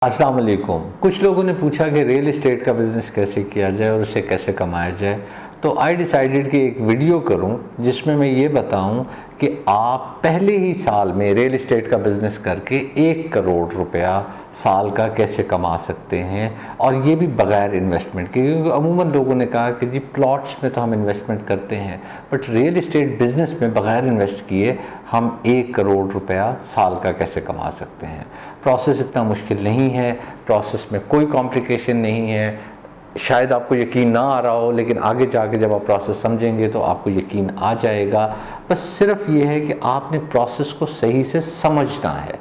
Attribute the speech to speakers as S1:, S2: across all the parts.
S1: अस्सलाम वालेकुम। कुछ लोगों ने पूछा कि रियल एस्टेट का बिज़नेस कैसे किया जाए और उससे कैसे कमाया जाए, तो आई डिसाइडेड कि एक वीडियो करूं जिसमें मैं ये बताऊं कि आप पहले ही साल में रियल एस्टेट का बिज़नेस करके 1 करोड़ रुपया साल का कैसे कमा सकते हैं, और ये भी बग़ैर इन्वेस्टमेंट के। क्योंकि अमूमन लोगों ने कहा कि जी प्लॉट्स में तो हम इन्वेस्टमेंट करते हैं, बट रियल एस्टेट बिज़नेस में बग़ैर इन्वेस्ट किए हम 1 करोड़ रुपया साल का कैसे कमा सकते हैं। प्रोसेस इतना मुश्किल नहीं है, प्रोसेस में कोई कॉम्प्लिकेशन नहीं है। शायद आपको यकीन ना आ रहा हो, लेकिन आगे जाके जब आप प्रोसेस समझेंगे तो आपको यकीन आ जाएगा। बस सिर्फ ये है कि आपने प्रोसेस को सही से समझना है।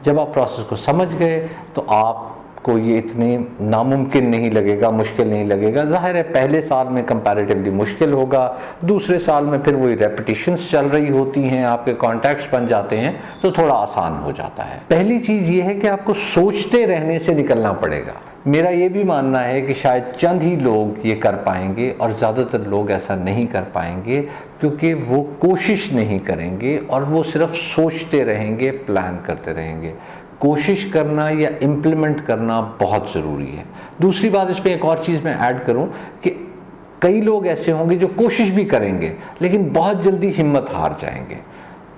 S1: जब आप प्रोसेस को समझ गए तो आपको ये इतनी नामुमकिन नहीं लगेगा, मुश्किल नहीं लगेगा। ज़ाहिर है पहले साल में कंपैरेटिवली मुश्किल होगा, दूसरे साल में फिर वही रेपिटेशंस चल रही होती हैं, आपके कॉन्टैक्ट्स बन जाते हैं तो थोड़ा आसान हो जाता है। पहली चीज़ ये है कि आपको सोचते रहने से निकलना पड़ेगा। मेरा ये भी मानना है कि शायद चंद ही लोग ये कर पाएंगे और ज़्यादातर लोग ऐसा नहीं कर पाएंगे, क्योंकि वो कोशिश नहीं करेंगे और वो सिर्फ सोचते रहेंगे, प्लान करते रहेंगे। कोशिश करना या इम्प्लीमेंट करना बहुत ज़रूरी है। दूसरी बात, इस पर एक और चीज़ मैं ऐड करूं कि कई लोग ऐसे होंगे जो कोशिश भी करेंगे लेकिन बहुत जल्दी हिम्मत हार जाएंगे।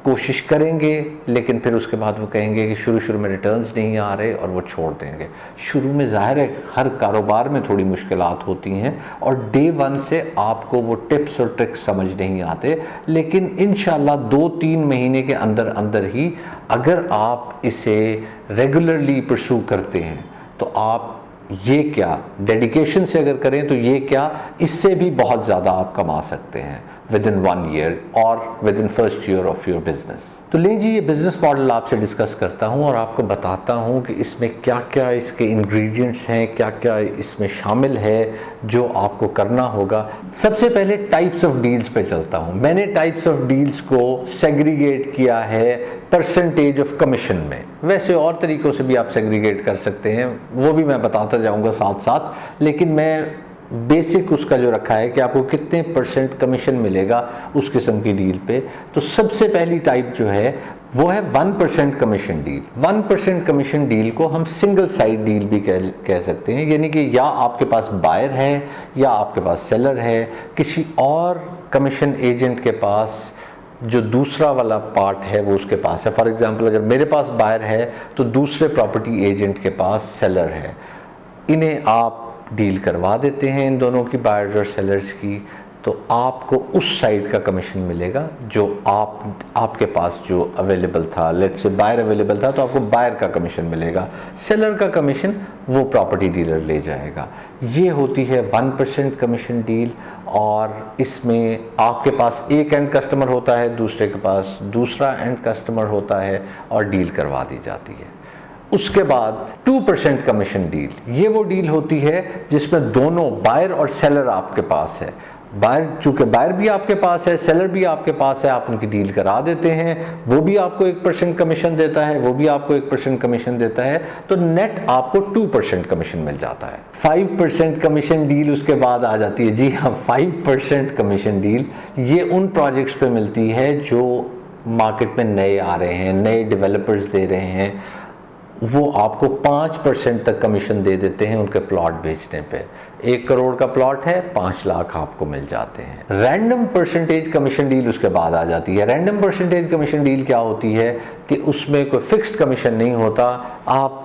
S1: कोशिश करेंगे लेकिन फिर उसके बाद वो कहेंगे कि शुरू में रिटर्न्स नहीं आ रहे और वो छोड़ देंगे। शुरू में ज़ाहिर है हर कारोबार में थोड़ी मुश्किलात होती हैं और डे वन से आपको वो टिप्स और ट्रिक्स समझ नहीं आते, लेकिन इंशाल्लाह 2-3 महीने के अंदर अंदर ही अगर आप इसे रेगुलरली परस्यू करते हैं तो आप ये क्या डेडिकेशन से अगर करें तो ये क्या इससे भी बहुत ज़्यादा आप कमा सकते हैं विद इन 1 ईयर और with in first year of your business. तो ले जी, ये बिज़नेस मॉडल आपसे डिस्कस करता हूँ और आपको बताता हूँ कि इसमें क्या क्या इसके इंग्रेडिएंट्स हैं, क्या क्या इसमें शामिल है जो आपको करना होगा। सबसे पहले टाइप्स ऑफ डील्स पे चलता हूँ। मैंने टाइप्स ऑफ डील्स को सेग्रीगेट किया है परसेंटेज ऑफ कमीशन में। वैसे और तरीक़ों से भी आप सेग्रीगेट कर सकते हैं, वो भी मैं बताता जाऊँगा साथ साथ, लेकिन मैं बेसिक उसका जो रखा है कि आपको कितने % कमीशन मिलेगा उस किस्म की डील पे। तो सबसे पहली टाइप जो है वो है 1% कमीशन डील। 1% कमीशन डील को हम सिंगल साइड डील भी कह सकते हैं, यानी कि या आपके पास बायर है या आपके पास सेलर है, किसी और कमीशन एजेंट के पास जो दूसरा वाला पार्ट है वो उसके पास है। फॉर एग्जांपल, अगर मेरे पास बायर है तो दूसरे प्रॉपर्टी एजेंट के पास सेलर है। इन्हें आप डील करवा देते हैं, इन दोनों की, बायर्स और सेलर्स की, तो आपको उस साइड का कमीशन मिलेगा जो आपके पास जो अवेलेबल था। लेट्स से बायर अवेलेबल था तो आपको बायर का कमीशन मिलेगा, सेलर का कमीशन वो प्रॉपर्टी डीलर ले जाएगा। ये होती है 1% कमीशन डील, और इसमें आपके पास एक एंड कस्टमर होता है, दूसरे के पास दूसरा एंड कस्टमर होता है और डील करवा दी जाती है। उसके बाद 2% कमीशन डील, ये वो डील होती है जिसमें दोनों बायर और सेलर आपके पास है। बायर, चूंकि बायर भी आपके पास है, सेलर भी आपके पास है, आप उनकी डील करा देते हैं, वो भी आपको 1% कमीशन देता है, वो भी आपको 1% कमीशन देता है, तो नेट आपको 2% कमीशन मिल जाता है। 5% कमीशन डील उसके बाद आ जाती है। जी हाँ, 5% कमीशन डील ये उन प्रोजेक्ट्स पे मिलती है जो मार्केट में नए आ रहे हैं, नए डेवलपर्स दे रहे हैं। वो आपको 5% तक कमीशन दे देते हैं उनके प्लॉट बेचने पे। 1 करोड़ का प्लॉट है, 5 लाख आपको मिल जाते हैं। रैंडम परसेंटेज कमीशन डील उसके बाद आ जाती है। रैंडम परसेंटेज कमीशन डील क्या होती है कि उसमें कोई फिक्स्ड कमीशन नहीं होता। आप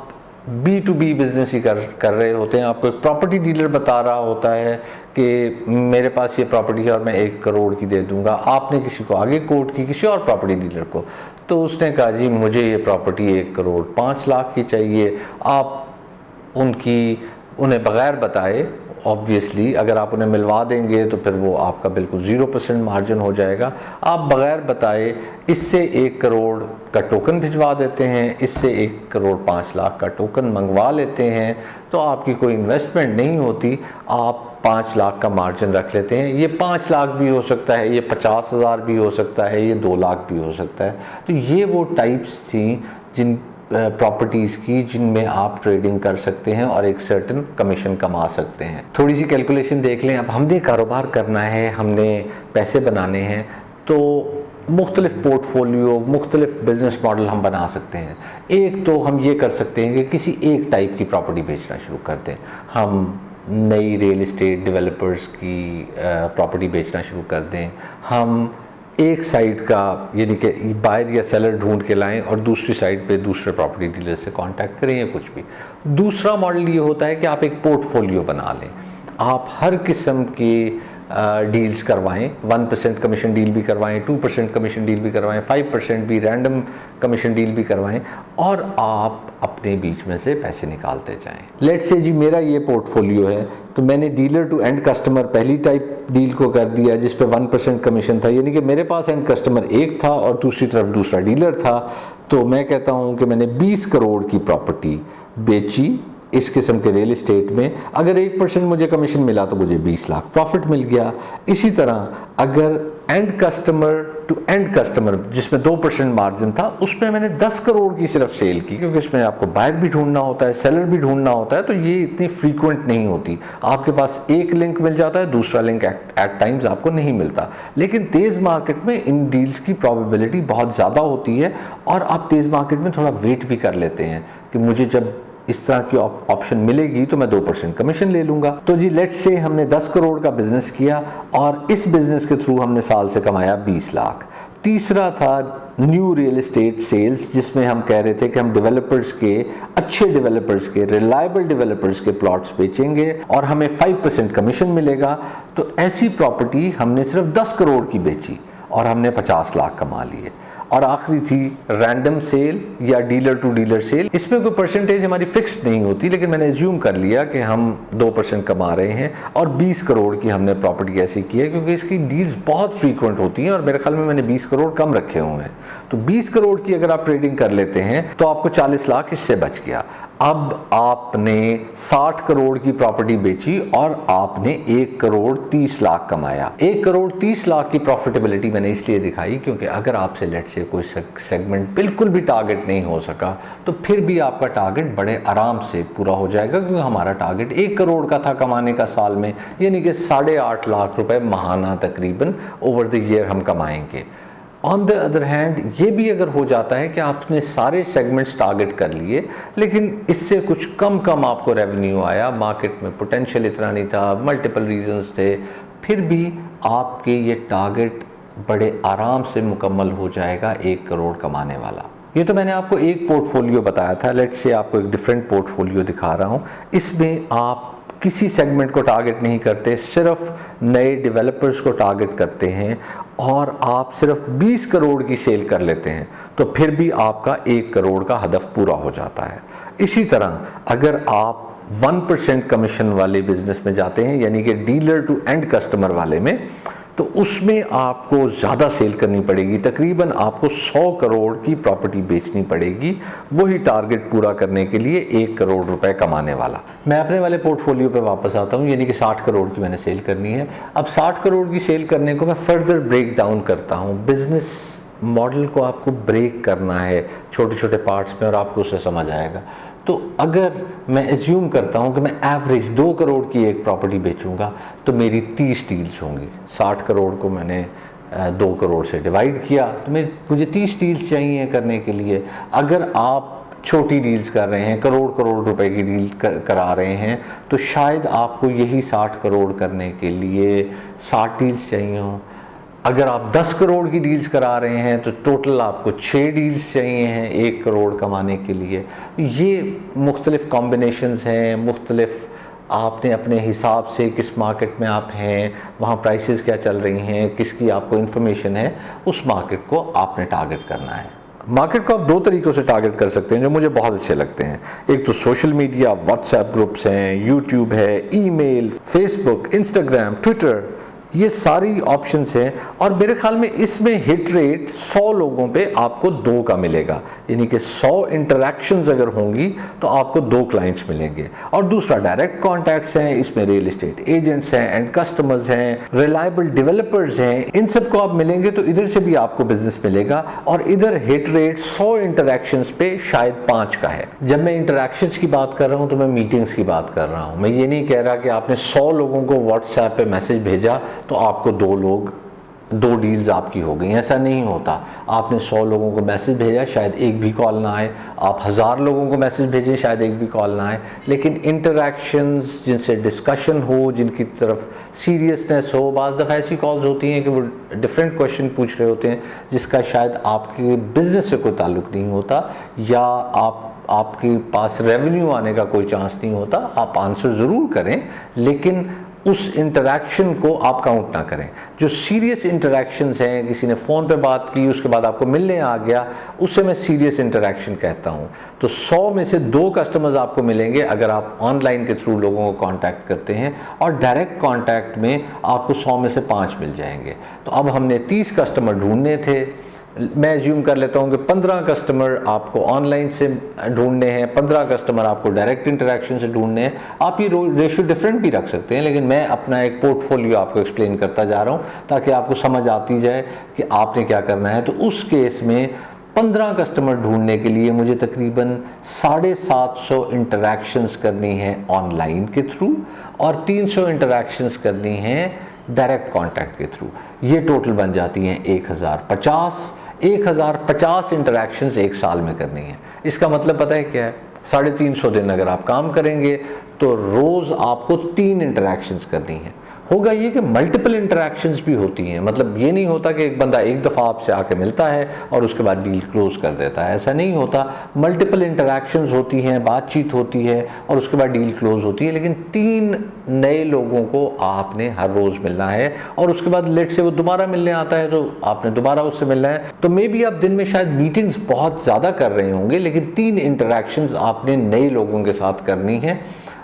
S1: B2B बिजनेस ही कर रहे होते हैं। आपको एक प्रॉपर्टी डीलर बता रहा होता है कि मेरे पास ये प्रॉपर्टी है और मैं 1 करोड़ की दे दूंगा। आपने किसी को आगे कोट की, किसी और प्रॉपर्टी डीलर को, तो उसने कहा जी मुझे ये प्रॉपर्टी 1 करोड़ 5 लाख की चाहिए। आप उन्हें बगैर बताए, ऑब्वियसली अगर आप उन्हें मिलवा देंगे तो फिर वो आपका बिल्कुल 0% मार्जिन हो जाएगा। आप बगैर बताए इससे 1 करोड़ का टोकन भिजवा देते हैं, इससे 1 करोड़ 5 लाख का टोकन मंगवा लेते हैं, तो आपकी कोई इन्वेस्टमेंट नहीं होती। आप 5 लाख का मार्जिन रख लेते हैं। ये 5 लाख भी हो सकता है, ये 50,000 भी हो सकता है, ये 2 लाख भी हो सकता है। तो ये वो टाइप्स थी जिन प्रॉपर्टीज़ की जिनमें आप ट्रेडिंग कर सकते हैं और एक सर्टेन कमीशन कमा सकते हैं। थोड़ी सी कैलकुलेशन देख लें। अब हमने कारोबार करना है, हमने पैसे बनाने हैं, तो मुख्तलिफ पोर्टफोलियो, मुख्तलिफ बिजनेस मॉडल हम बना सकते हैं। एक तो हम ये कर सकते हैं कि किसी एक टाइप की प्रॉपर्टी बेचना शुरू कर दें। हम नई रियल इस्टेट डेवलपर्स की प्रॉपर्टी बेचना शुरू कर दें। हम एक साइड का यानी कि बायर या सेलर ढूंढ के लाएं और दूसरी साइड पे दूसरे प्रॉपर्टी डीलर से कांटेक्ट करें या कुछ भी। दूसरा मॉडल ये होता है कि आप एक पोर्टफोलियो बना लें। आप हर किस्म के डील्स करवाएं, 1% कमीशन डील भी करवाएं, 2% कमीशन डील भी करवाएं, 5% भी रैंडम कमीशन डील भी करवाएं और आप अपने बीच में से पैसे निकालते जाएं। लेट्स से जी मेरा ये पोर्टफोलियो है, तो मैंने डीलर टू एंड कस्टमर पहली टाइप डील को कर दिया जिस पे 1% कमीशन था, यानी कि मेरे पास एंड कस्टमर एक था और दूसरी तरफ दूसरा डीलर था। तो मैं कहता हूँ कि मैंने 20 करोड़ की प्रॉपर्टी बेची इस किस्म के रियल इस्टेट में। अगर 1% मुझे कमीशन मिला तो मुझे 20 लाख प्रॉफिट मिल गया। इसी तरह अगर end customer to end customer जिसमें 2% मार्जिन था, उसमें मैंने 10 करोड़ की सिर्फ सेल की, क्योंकि इसमें आपको बायर भी ढूंढना होता है, सेलर भी ढूंढना होता है, तो ये इतनी फ्रीक्वेंट नहीं होती। आपके पास एक लिंक मिल जाता है, दूसरा लिंक एट टाइम्स आपको नहीं मिलता। लेकिन तेज़ मार्केट में इन डील्स की प्रोबेबिलिटी बहुत ज़्यादा होती है और आप तेज़ मार्केट में थोड़ा वेट भी कर लेते हैं कि मुझे जब इस तरह की ऑप्शन मिलेगी तो मैं 2% कमीशन ले लूंगा। तो जी लेट्स से हमने 10 करोड़ का बिजनेस किया और इस बिजनेस के थ्रू हमने साल से कमाया 20 लाख। तीसरा था न्यू रियल एस्टेट सेल्स, जिसमें हम कह रहे थे कि हम डेवलपर्स के, अच्छे डेवलपर्स के, रिलायबल डेवलपर्स के प्लॉट्स बेचेंगे और हमें 5% कमीशन मिलेगा। तो ऐसी प्रॉपर्टी हमने सिर्फ 10 करोड़ की बेची और हमने 50 लाख कमा लिए। और आखिरी थी रैंडम सेल या डीलर टू डीलर सेल। इसमें कोई परसेंटेज हमारी फिक्स्ड नहीं होती, लेकिन मैंने एज्यूम कर लिया कि हम 2% कमा रहे हैं और 20 करोड़ की हमने प्रॉपर्टी ऐसी की है क्योंकि इसकी डील्स बहुत फ्रीक्वेंट होती हैं और मेरे ख्याल में मैंने 20 करोड़ कम रखे हुए हैं। तो 20 करोड़ की अगर आप ट्रेडिंग कर लेते हैं तो आपको 40 लाख इससे बच गया। अब आपने 60 करोड़ की प्रॉपर्टी बेची और आपने 1 करोड़ 30 लाख कमाया। 1 करोड़ 30 लाख की प्रॉफिटेबिलिटी मैंने इसलिए दिखाई क्योंकि अगर आपसे लेट से कोई सेगमेंट बिल्कुल भी टारगेट नहीं हो सका तो फिर भी आपका टारगेट बड़े आराम से पूरा हो जाएगा, क्योंकि हमारा टारगेट 1 करोड़ का था कमाने का साल में, यानी कि 8.5 लाख रुपए माहाना तकरीबन ओवर द ईयर हम कमाएंगे। ऑन द अदर हैंड ये भी अगर हो जाता है कि आपने सारे सेगमेंट्स टारगेट कर लिए लेकिन इससे कुछ कम आपको रेवेन्यू आया, मार्केट में पोटेंशियल इतना नहीं था, मल्टीपल रीजंस थे, फिर भी आपके ये टारगेट बड़े आराम से मुकम्मल हो जाएगा 1 करोड़ कमाने वाला। ये तो मैंने आपको एक पोर्टफोलियो बताया था। लेट्स से आपको एक डिफरेंट पोर्टफोलियो दिखा रहा हूँ। इसमें आप किसी सेगमेंट को टारगेट नहीं करते, सिर्फ नए डेवलपर्स को टारगेट करते हैं और आप सिर्फ 20 करोड़ की सेल कर लेते हैं तो फिर भी आपका 1 करोड़ का हदफ पूरा हो जाता है। इसी तरह अगर आप 1% कमीशन वाले बिजनेस में जाते हैं, यानी कि डीलर टू एंड कस्टमर वाले में, तो उसमें आपको ज़्यादा सेल करनी पड़ेगी। तकरीबन आपको 100 करोड़ की प्रॉपर्टी बेचनी पड़ेगी वही टारगेट पूरा करने के लिए 1 करोड़ रुपए कमाने वाला। मैं अपने वाले पोर्टफोलियो पे वापस आता हूँ, यानी कि 60 करोड़ की मैंने सेल करनी है। अब 60 करोड़ की सेल करने को मैं फर्दर ब्रेक डाउन करता हूँ। बिजनेस मॉडल को आपको ब्रेक करना है छोटे छोटे पार्ट्स में और आपको उसे समझ आएगा। तो अगर मैं एज्यूम करता हूं कि मैं एवरेज 2 करोड़ की एक प्रॉपर्टी बेचूंगा तो मेरी 30 डील्स होंगी। 60 करोड़ को मैंने 2 करोड़ से डिवाइड किया तो मुझे 30 डील्स चाहिए करने के लिए। अगर आप छोटी डील्स कर रहे हैं, करोड़ रुपए की डील करा रहे हैं, तो शायद आपको यही 60 करोड़ करने के लिए 60 डील्स चाहिए हों। अगर आप 10 करोड़ की डील्स करा रहे हैं तो टोटल आपको 6 डील्स चाहिए हैं 1 करोड़ कमाने के लिए। ये मुख्तलिफ कॉम्बिनेशंस हैं, मुख्तलिफ आपने अपने हिसाब से किस मार्केट में आप हैं, वहाँ प्राइसेस क्या चल रही हैं, किसकी आपको इन्फॉर्मेशन है, उस मार्केट को आपने टारगेट करना है। मार्केट को आप 2 तरीक़ों से टारगेट कर सकते हैं जो मुझे बहुत अच्छे लगते हैं। एक तो सोशल मीडिया, व्हाट्सएप ग्रुप्स हैं, यूट्यूब है, ईमेल, फेसबुक, इंस्टाग्राम, ट्विटर, ये सारी ऑप्शंस हैं और मेरे ख्याल में इसमें हिट रेट 100 लोगों पे आपको 2 का मिलेगा, यानी कि 100 इंटरैक्शंस अगर होंगी तो आपको 2 क्लाइंट्स मिलेंगे। और दूसरा डायरेक्ट कॉन्टैक्ट्स हैं, इसमें रियल एस्टेट एजेंट्स हैं, एंड कस्टमर्स हैं, रिलायबल डेवलपर्स हैं, इन सबको आप मिलेंगे तो इधर से भी आपको बिजनेस मिलेगा। और इधर हिट रेट 100 इंटरैक्शंस पे शायद 5 का है। जब मैं इंटरैक्शंस की बात कर रहा हूँ तो मैं मीटिंग्स की बात कर रहा हूँ। मैं ये नहीं कह रहा कि आपने 100 लोगों को व्हाट्सएप पे मैसेज भेजा तो आपको 2 लोग 2 डील्स आपकी हो गई। ऐसा नहीं होता। आपने 100 लोगों को मैसेज भेजा, शायद एक भी कॉल ना आए। आप 1000 लोगों को मैसेज भेजें, शायद एक भी कॉल ना आए। लेकिन इंटरैक्शंस जिनसे डिस्कशन हो, जिनकी तरफ सीरियसनेस हो, बाज़ दफ़ा ऐसी कॉल्स होती हैं कि वो डिफरेंट क्वेश्चन पूछ रहे होते हैं जिसका शायद आपके बिज़नेस से कोई ताल्लुक़ नहीं होता, या आपके पास रेवेन्यू आने का कोई चांस नहीं होता। आप आंसर ज़रूर करें, लेकिन उस इंटरैक्शन को आप काउंट ना करें। जो सीरियस इंटरैक्शंस हैं, किसी ने फ़ोन पे बात की, उसके बाद आपको मिलने आ गया, उससे मैं सीरियस इंटरैक्शन कहता हूँ। तो 100 में से 2 कस्टमर्स आपको मिलेंगे अगर आप ऑनलाइन के थ्रू लोगों को कांटेक्ट करते हैं, और डायरेक्ट कांटेक्ट में आपको 100 में से 5 मिल जाएंगे। तो अब हमने 30 कस्टमर ढूंढने थे। मैं एज्यूम कर लेता हूँ कि 15 कस्टमर आपको ऑनलाइन से ढूंढने हैं, 15 कस्टमर आपको डायरेक्ट इंटरेक्शन से ढूंढने हैं। आप ये रेशियो डिफरेंट भी रख सकते हैं, लेकिन मैं अपना एक पोर्टफोलियो आपको एक्सप्लेन करता जा रहा हूँ ताकि आपको समझ आती जाए कि आपने क्या करना है। तो उस केस में 15 कस्टमर ढूंढने के लिए मुझे तकरीबन 750 इंटरैक्शंस करनी है ऑनलाइन के थ्रू, और 300 इंटरैक्शंस करनी है डायरेक्ट कॉन्टैक्ट के थ्रू। ये टोटल बन जाती हैं 1050 इंटरैक्शंस एक साल में करनी है। इसका मतलब पता है क्या है? 350 दिन अगर आप काम करेंगे तो रोज़ आपको 3 इंटरैक्शंस करनी है। होगा ये कि मल्टीपल इंटरैक्शंस भी होती हैं। मतलब ये नहीं होता कि एक बंदा एक दफ़ा आपसे आके मिलता है और उसके बाद डील क्लोज कर देता है, ऐसा नहीं होता। मल्टीपल इंटरैक्शंस होती हैं, बातचीत होती है और उसके बाद डील क्लोज होती है। लेकिन 3 नए लोगों को आपने हर रोज़ मिलना है, और उसके बाद लेट से वो दोबारा मिलने आता है तो आपने दोबारा उससे मिलना है। तो मे बी आप दिन में शायद मीटिंग्स बहुत ज़्यादा कर रहे होंगे, लेकिन 3 इंटरैक्शंस आपने नए लोगों के साथ करनी है।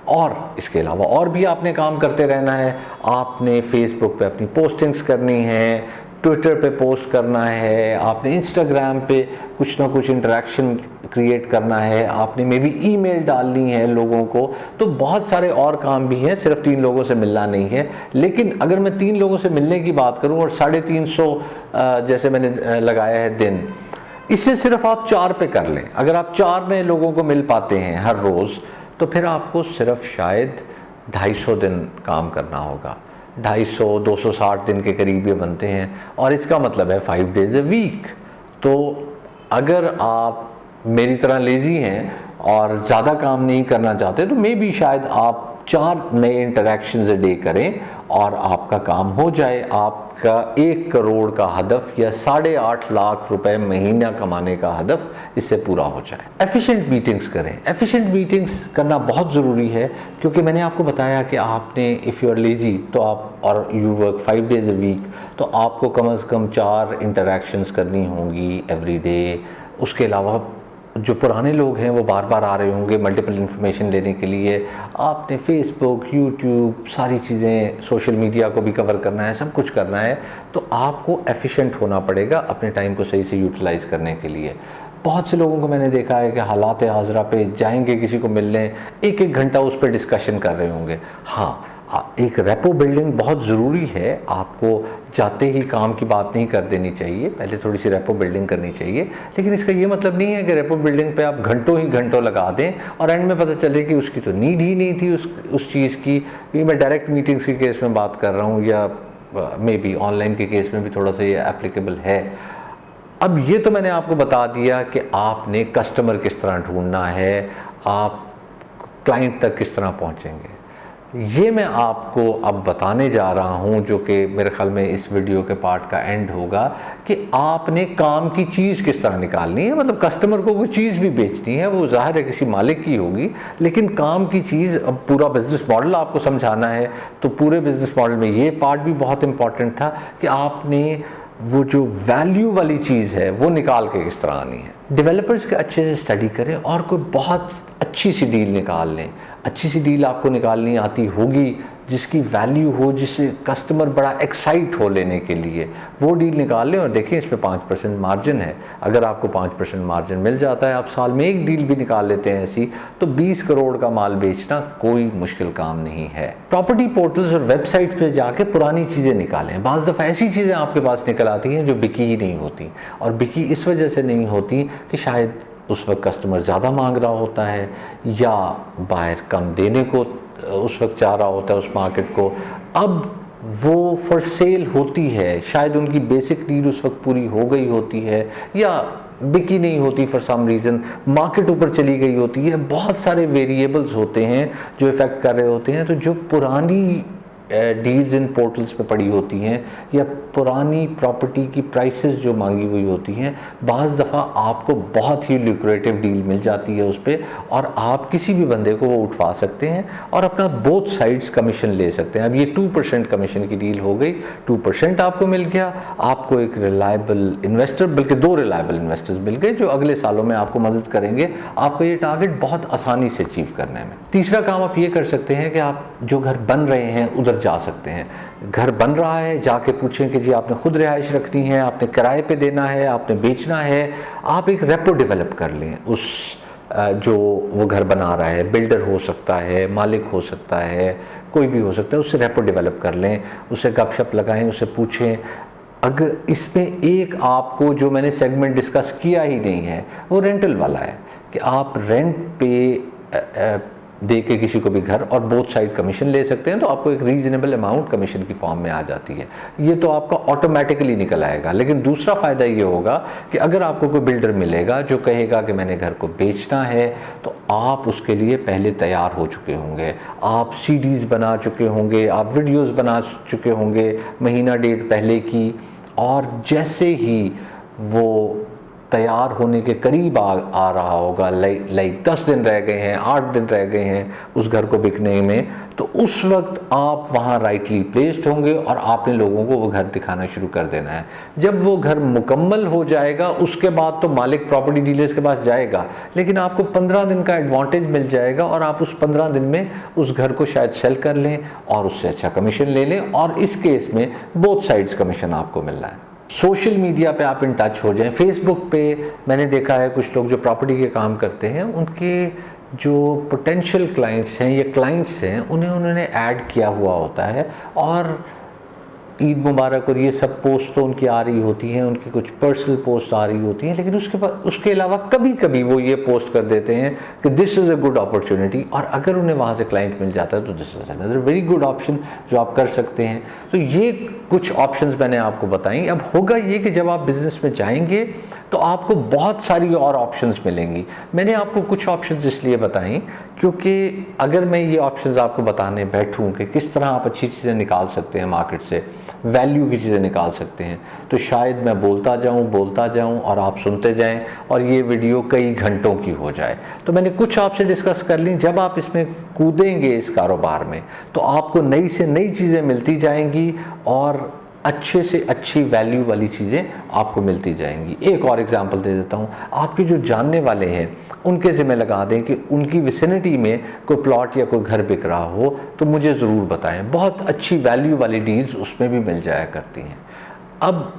S1: और इसके अलावा और भी आपने काम करते रहना है। आपने फेसबुक पे अपनी पोस्टिंग्स करनी है, ट्विटर पे पोस्ट करना है, आपने इंस्टाग्राम पे कुछ ना कुछ इंटरेक्शन क्रिएट करना है, आपने मे बी ईमेल डालनी है लोगों को। तो बहुत सारे और काम भी हैं, सिर्फ 3 लोगों से मिलना नहीं है। लेकिन अगर मैं 3 लोगों से मिलने की बात करूं और 350 जैसे मैंने लगाया है दिन, इसे सिर्फ आप 4 पे कर लें। अगर आप 4 नए लोगों को मिल पाते हैं हर रोज़, तो फिर आपको सिर्फ शायद 250 दिन काम करना होगा। 250, 260 दिन के करीब ये बनते हैं, और इसका मतलब है 5 डेज अ वीक। तो अगर आप मेरी तरह लेजी हैं और ज़्यादा काम नहीं करना चाहते, तो मे बी शायद आप 4 नए इंटरैक्शंस अ डे करें और आपका काम हो जाए। आपका 1 करोड़ का हदफ या 8.5 लाख रुपए महीना कमाने का हदफ इससे पूरा हो जाए। एफिशिएंट मीटिंग्स करें। एफिशिएंट मीटिंग्स करना बहुत ज़रूरी है, क्योंकि मैंने आपको बताया कि आपने इफ़ यू आर लेजी तो आप और you work 5 days a week, तो आपको कम से कम 4 इंटरैक्शंस करनी होंगी एवरी डे। उसके अलावा जो पुराने लोग हैं वो बार बार आ रहे होंगे मल्टीपल इन्फॉर्मेशन लेने के लिए। आपने फेसबुक, यूट्यूब, सारी चीज़ें, सोशल मीडिया को भी कवर करना है, सब कुछ करना है। तो आपको एफिशिएंट होना पड़ेगा अपने टाइम को सही से यूटिलाइज़ करने के लिए। बहुत से लोगों को मैंने देखा है कि हालात हाज़रा पे जाएंगे किसी को मिलने, 1-1 घंटा उस पर डिस्कशन कर रहे होंगे। हाँ, एक रेपो बिल्डिंग बहुत ज़रूरी है। आपको जाते ही काम की बात नहीं कर देनी चाहिए, पहले थोड़ी सी रेपो बिल्डिंग करनी चाहिए। लेकिन इसका ये मतलब नहीं है कि रेपो बिल्डिंग पे आप घंटों ही घंटों लगा दें और एंड में पता चले कि उसकी तो नीड ही नहीं थी उस चीज़ की। ये मैं डायरेक्ट मीटिंग्स के केस में बात कर रहा हूँ, या मे बी ऑनलाइन के केस में भी थोड़ा सा ये एप्लीकेबल है। अब ये तो मैंने आपको बता दिया कि आपने कस्टमर किस तरह ढूंढना है, आप क्लाइंट तक किस तरह पहुँचेंगे। ये मैं आपको अब बताने जा रहा हूँ, जो कि मेरे ख्याल में इस वीडियो के पार्ट का एंड होगा, कि आपने काम की चीज़ किस तरह निकालनी है। मतलब कस्टमर को कोई चीज़ भी बेचनी है, वो ज़ाहिर है किसी मालिक की होगी, लेकिन काम की चीज़, अब पूरा बिजनेस मॉडल आपको समझाना है। तो पूरे बिजनेस मॉडल में ये पार्ट भी बहुत इंपॉर्टेंट था कि आपने वो जो वैल्यू वाली चीज़ है वो निकाल के किस तरह आनी है। डेवलपर्स के अच्छे से स्टडी करें और कोई बहुत अच्छी सी डील निकाल लें। अच्छी सी डील आपको निकालनी आती होगी, जिसकी वैल्यू हो, जिससे कस्टमर बड़ा एक्साइट हो लेने के लिए, वो डील निकाल लें। और देखें, इस पे 5% मार्जिन है। अगर आपको 5% मार्जिन मिल जाता है, आप साल में 1 डील भी निकाल लेते हैं ऐसी, तो 20 करोड़ का माल बेचना कोई मुश्किल काम नहीं है। प्रॉपर्टी पोर्टल्स और वेबसाइट पे जाके पुरानी चीज़ें निकालें। बाज़ दफ़ा ऐसी चीज़ें आपके पास निकल आती हैं जो बिकी ही नहीं होती, और बिकी इस वजह से नहीं होती कि शायद उस वक्त कस्टमर ज़्यादा मांग रहा होता है, या बायर कम देने को उस वक्त चाह रहा होता है उस मार्केट को। अब वो फॉर सेल होती है, शायद उनकी बेसिक नीड उस वक्त पूरी हो गई होती है या बिकी नहीं होती फॉर सम रीज़न, मार्केट ऊपर चली गई होती है, बहुत सारे वेरिएबल्स होते हैं जो इफ़ेक्ट कर रहे होते हैं। तो जो पुरानी डील्स इन पोर्टल्स पे पड़ी होती हैं या पुरानी प्रॉपर्टी की प्राइसेस जो मांगी हुई होती हैं, बाज़ दफ़ा आपको बहुत ही ल्यूक्रेटिव डील मिल जाती है उस पर, और आप किसी भी बंदे को वो उठवा सकते हैं और अपना बोथ साइड्स कमीशन ले सकते हैं। अब ये 2% कमीशन की डील हो गई, 2% आपको मिल गया, आपको एक रिलायबल इन्वेस्टर, बल्कि 2 रिलायबल इन्वेस्टर्स मिल गए जो अगले सालों में आपको मदद करेंगे आपको ये टारगेट बहुत आसानी से अचीव करने में। तीसरा काम आप ये कर सकते हैं कि आप जो घर बन रहे हैं उधर जा सकते हैं। घर बन रहा है, जाके पूछें कि जी आपने खुद रिहाइश रखनी है, आपने किराए पे देना है, आपने बेचना है, आप एक रेपो डेवलप कर लें उस जो वो घर बना रहा है, बिल्डर हो सकता है, मालिक हो सकता है, कोई भी हो सकता है, उससे रेपो डेवलप कर लें, उससे गपशप लगाएं, उससे पूछें। अगर इसमें एक आपको जो मैंने सेगमेंट डिस्कस किया ही नहीं है वो रेंटल वाला है कि आप रेंट पे दे के किसी को भी घर और बोथ साइड कमीशन ले सकते हैं, तो आपको एक रीजनेबल अमाउंट कमीशन की फॉर्म में आ जाती है। ये तो आपका ऑटोमेटिकली निकल आएगा। लेकिन दूसरा फ़ायदा ये होगा कि अगर आपको कोई बिल्डर मिलेगा जो कहेगा कि मैंने घर को बेचना है, तो आप उसके लिए पहले तैयार हो चुके होंगे, आप सीडीज़ बना चुके होंगे, आप वीडियोज़ बना चुके होंगे महीना डेढ़ पहले की, और जैसे ही वो तैयार होने के करीब आ रहा होगा, लाइक 10 दिन रह गए हैं, 8 दिन रह गए हैं उस घर को बिकने में, तो उस वक्त आप वहाँ राइटली प्लेस्ड होंगे और आपने लोगों को वो घर दिखाना शुरू कर देना है। जब वो घर मुकम्मल हो जाएगा उसके बाद तो मालिक प्रॉपर्टी डीलर्स के पास जाएगा, लेकिन आपको 15 दिन का एडवांटेज मिल जाएगा और आप उस 15 दिन में उस घर को शायद सेल कर लें और उससे अच्छा कमीशन ले लें, और इस केस में बोथ साइड्स कमीशन आपको मिल रहा है। सोशल मीडिया पे आप इन टच हो जाएं। फेसबुक पे मैंने देखा है कुछ लोग जो प्रॉपर्टी के काम करते हैं, उनके जो पोटेंशियल क्लाइंट्स हैं या क्लाइंट्स हैं उन्होंने ऐड किया हुआ होता है, और ईद मुबारक और ये सब पोस्ट तो उनकी आ रही होती हैं, उनकी कुछ पर्सनल पोस्ट आ रही होती हैं, लेकिन उसके अलावा कभी कभी वो ये पोस्ट कर देते हैं कि this is a good opportunity, और अगर उन्हें वहाँ से क्लाइंट मिल जाता है तो this is another very good option जो आप कर सकते हैं। तो ये कुछ ऑप्शंस मैंने आपको बताई। अब होगा ये कि जब आप बिज़नेस में जाएंगे तो आपको बहुत सारी और ऑप्शंस मिलेंगी। मैंने आपको कुछ ऑप्शंस इसलिए बताई क्योंकि अगर मैं ये ऑप्शंस आपको बताने बैठूं कि किस तरह आप अच्छी चीज़ें निकाल सकते हैं मार्केट से, वैल्यू की चीज़ें निकाल सकते हैं, तो शायद मैं बोलता जाऊं और आप सुनते जाएं और ये वीडियो कई घंटों की हो जाए। तो मैंने कुछ आपसे डिस्कस कर ली। जब आप इसमें कूदेंगे इस कारोबार में तो आपको नई से नई चीज़ें मिलती जाएंगी और अच्छे से अच्छी वैल्यू वाली चीज़ें आपको मिलती जाएंगी। एक और एग्जांपल दे देता हूँ, आपके जो जानने वाले हैं उनके ज़िम्मे लगा दें कि उनकी विसिनिटी में कोई प्लॉट या कोई घर बिक रहा हो तो मुझे ज़रूर बताएं। बहुत अच्छी वैल्यू वाली डील्स उसमें भी मिल जाया करती हैं। अब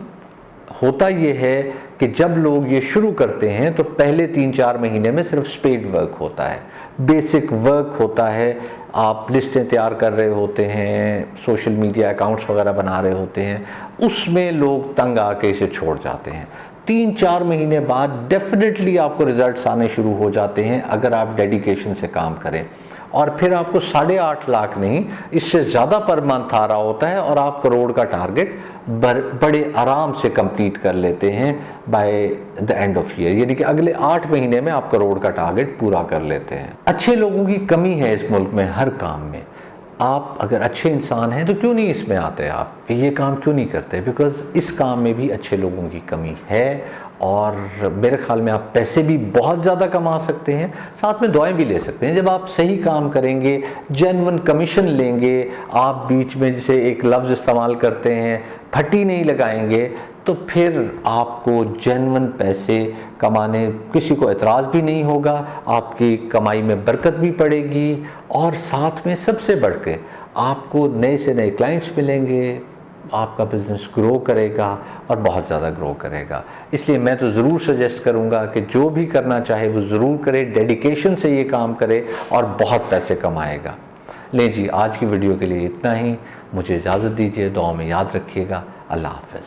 S1: होता ये है कि जब लोग ये शुरू करते हैं तो पहले 3-4 महीने में सिर्फ स्पेड वर्क होता है, बेसिक वर्क होता है। आप लिस्टें तैयार कर रहे होते हैं, सोशल मीडिया अकाउंट्स वगैरह बना रहे होते हैं, उसमें लोग तंग आके इसे छोड़ जाते हैं। 3-4 महीने बाद डेफिनेटली आपको रिजल्ट्स आने शुरू हो जाते हैं अगर आप डेडिकेशन से काम करें, और फिर आपको 8.5 लाख नहीं, इससे ज़्यादा पर मंथ आ रहा होता है और आप करोड़ का टारगेट बड़े आराम से कंप्लीट कर लेते हैं by the end of year, यानी कि अगले 8 महीने में आप करोड़ का टारगेट पूरा कर लेते हैं। अच्छे लोगों की कमी है इस मुल्क में हर काम में। आप अगर अच्छे इंसान हैं तो क्यों नहीं इसमें आते, आप ये काम क्यों नहीं करते? बिकॉज़ इस काम में भी अच्छे लोगों की कमी है, और मेरे ख्याल में आप पैसे भी बहुत ज़्यादा कमा सकते हैं, साथ में दुआएं भी ले सकते हैं। जब आप सही काम करेंगे, जेन्युइन कमीशन लेंगे, आप बीच में जिसे एक लफ्ज़ इस्तेमाल करते हैं फटी नहीं लगाएंगे, तो फिर आपको जेन्युइन पैसे कमाने किसी को एतराज़ भी नहीं होगा, आपकी कमाई में बरकत भी पड़ेगी, और साथ में सबसे बढ़ के आपको नए से नए क्लाइंट्स मिलेंगे, आपका बिज़नेस ग्रो करेगा और बहुत ज़्यादा ग्रो करेगा। इसलिए मैं तो ज़रूर सजेस्ट करूँगा कि जो भी करना चाहे वो ज़रूर करे, डेडिकेशन से ये काम करे और बहुत पैसे कमाएगा। लें जी, आज की वीडियो के लिए इतना ही। मुझे इजाज़त दीजिए, दुआ में याद रखिएगा। अल्लाह हाफ़िज़।